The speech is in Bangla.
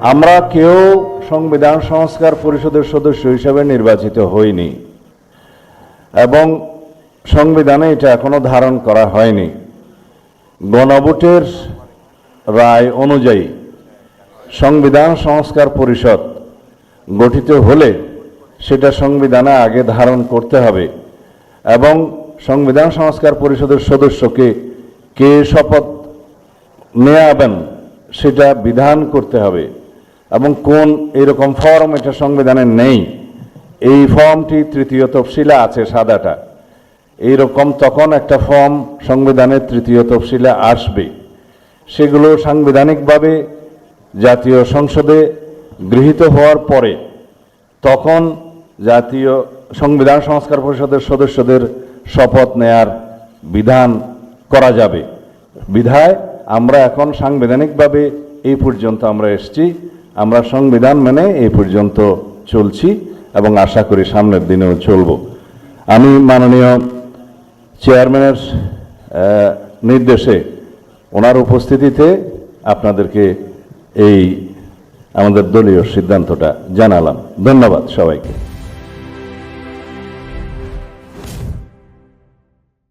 আমরা কেউ সংবিধান সংস্কার পরিষদের সদস্য হিসেবে নির্বাচিত হইনি এবং সংবিধানে এটা এখনো ধারণ করা হয়নি। গণভোটের রায় অনুযায়ী সংবিধান সংস্কার পরিষদ গঠিত হলে সেটা সংবিধানে আগে ধারণ করতে হবে এবং সংবিধান সংস্কার পরিষদের সদস্যকে কে শপথ নেওয়াবেন সেটা বিধান করতে হবে এবং কোন এরকম ফর্ম এটা সংবিধানে নেই। এই ফর্মটি তৃতীয় তফসিলে আছে, সাদাটা। এইরকম তখন একটা ফর্ম সংবিধানের তৃতীয় তফসিলে আসবে। সেগুলো সাংবিধানিকভাবে জাতীয় সংসদে গৃহীত হওয়ার পরে তখন জাতীয় সংবিধান সংস্কার পরিষদের সদস্যদের শপথ নেয়ার বিধান করা যাবে। বিধায় আমরা এখন সাংবিধানিকভাবে এই পর্যন্ত আমরা এসেছি, আমরা সংবিধান মেনে এই পর্যন্ত চলছি এবং আশা করি সামনের দিনেও চলব। আমি মাননীয় চেয়ারম্যানের নির্দেশে ওনার উপস্থিতিতে আপনাদেরকে এই আমাদের দলীয় সিদ্ধান্তটা জানালাম। ধন্যবাদ সবাইকে।